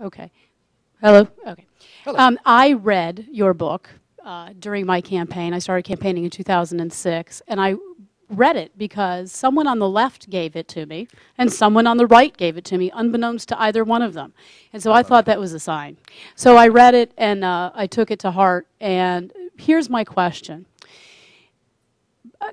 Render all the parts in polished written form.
Okay. Hello? Okay. Hello. I read your book during my campaign. I started campaigning in 2006, and I read it because someone on the left gave it to me, and someone on the right gave it to me, unbeknownst to either one of them. And so I thought that was a sign. So I read it, and I took it to heart, and here's my question.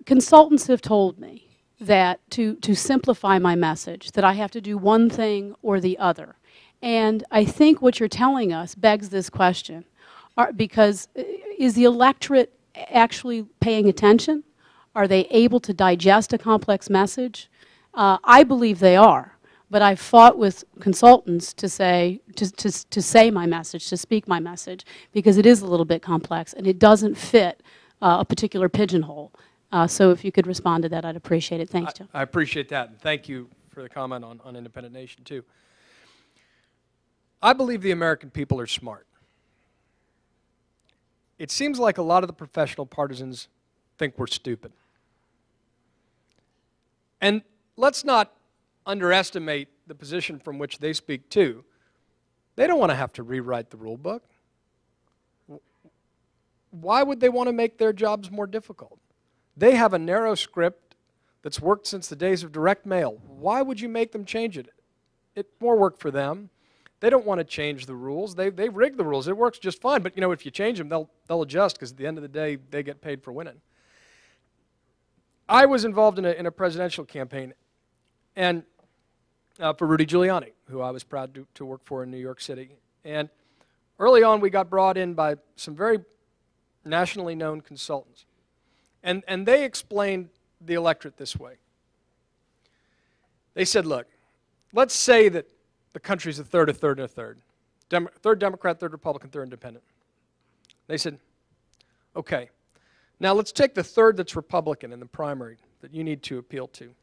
Consultants have told me that to simplify my message, that I have to do one thing or the other. And I think what you're telling us begs this question, because is the electorate actually paying attention? Are they able to digest a complex message? I believe they are, but I've fought with consultants to say my message, to speak my message, because it is a little bit complex and it doesn't fit a particular pigeonhole. So if you could respond to that, I'd appreciate it. Thanks, Joe. I appreciate that, and thank you for the comment on Independent Nation, too. I believe the American people are smart. It seems like a lot of the professional partisans think we're stupid. And let's not underestimate the position from which they speak, too. They don't want to have to rewrite the rule book. Why would they want to make their jobs more difficult? They have a narrow script that's worked since the days of direct mail. Why would you make them change it? It's more work for them. They don't want to change the rules. They rig the rules. It works just fine. But you know, if you change them, they'll adjust, because at the end of the day, they get paid for winning. I was involved in a presidential campaign, and for Rudy Giuliani, who I was proud to work for in New York City. And early on, we got brought in by some very nationally known consultants. And they explained the electorate this way. They said, look, let's say that the country's a third, a third, and a third. Third Democrat, third Republican, third Independent. They said, okay, now let's take the third that's Republican in the primary that you need to appeal to.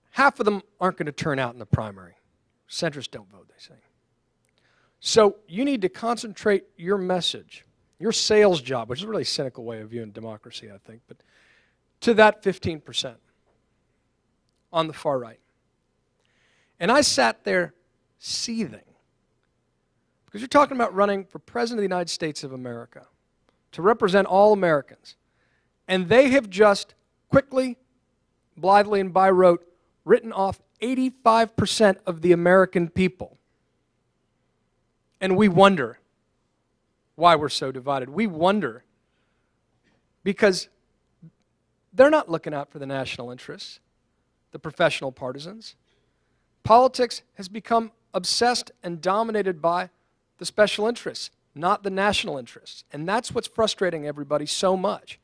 Half of them aren't going to turn out in the primary. Centrists don't vote, they say. So you need to concentrate your message, your sales job, which is a really cynical way of viewing democracy, I think, but to that 15% on the far right. And I sat there seething, because you're talking about running for President of the United States of America, to represent all Americans. And they have just quickly, blithely, and by rote written off 85% of the American people. And we wonder why we're so divided. We wonder because they're not looking out for the national interests, the professional partisans. Politics has become obsessed and dominated by the special interests, not the national interests. And that's what's frustrating everybody so much.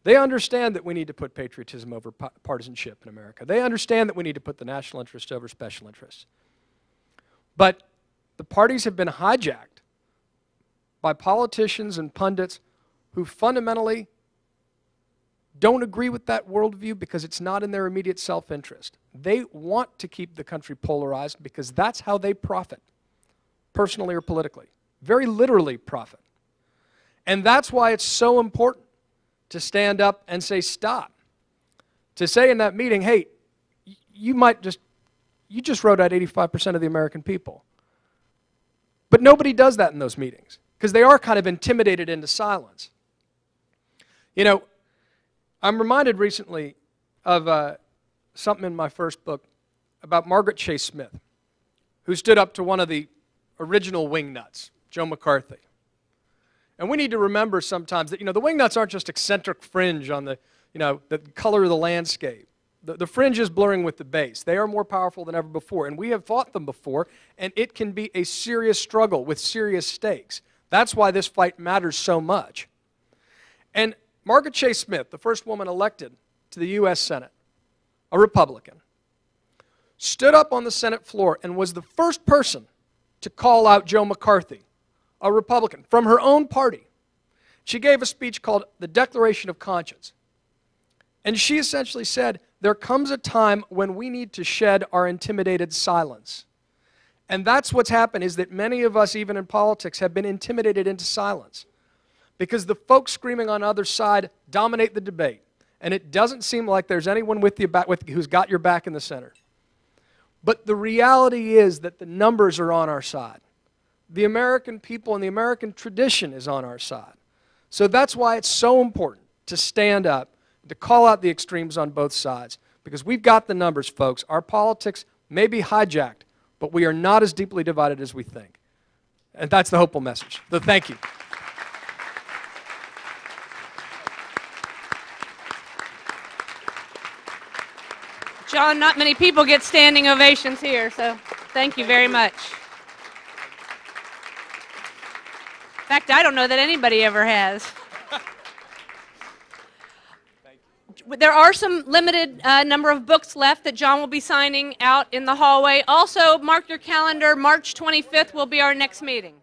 They understand that we need to put patriotism over partisanship in America. They understand that we need to put the national interest over special interests. But the parties have been hijacked by politicians and pundits who fundamentally don't agree with that worldview because it's not in their immediate self-interest. They want to keep the country polarized because that's how they profit, personally or politically. Very literally profit. And that's why it's so important to stand up and say stop. To say in that meeting, hey, you just wrote out 85% of the American people. But nobody does that in those meetings because they are kind of intimidated into silence. You know, I'm reminded recently of something in my first book about Margaret Chase Smith, who stood up to one of the original wingnuts, Joe McCarthy. And we need to remember sometimes that, you know, the wingnuts aren't just eccentric fringe on the, you know, the color of the landscape. The fringe is blurring with the base. They are more powerful than ever before, and we have fought them before, and it can be a serious struggle with serious stakes. That's why this fight matters so much. And Margaret Chase Smith, the first woman elected to the U.S. Senate, a Republican, stood up on the Senate floor and was the first person to call out Joe McCarthy, a Republican, from her own party. She gave a speech called the Declaration of Conscience. And she essentially said, there comes a time when we need to shed our intimidated silence. And that's what's happened, is that many of us, even in politics, have been intimidated into silence. Because the folks screaming on the other side dominate the debate. And it doesn't seem like there's anyone with you who's got your back in the center. But the reality is that the numbers are on our side. The American people and the American tradition is on our side. So that's why it's so important to stand up, to call out the extremes on both sides, because we've got the numbers, folks. Our politics may be hijacked, but we are not as deeply divided as we think. And that's the hopeful message. So thank you. John, not many people get standing ovations here, so thank you very much. In fact, I don't know that anybody ever has. There are some limited number of books left that John will be signing out in the hallway. Also, mark your calendar, March 25th will be our next meeting.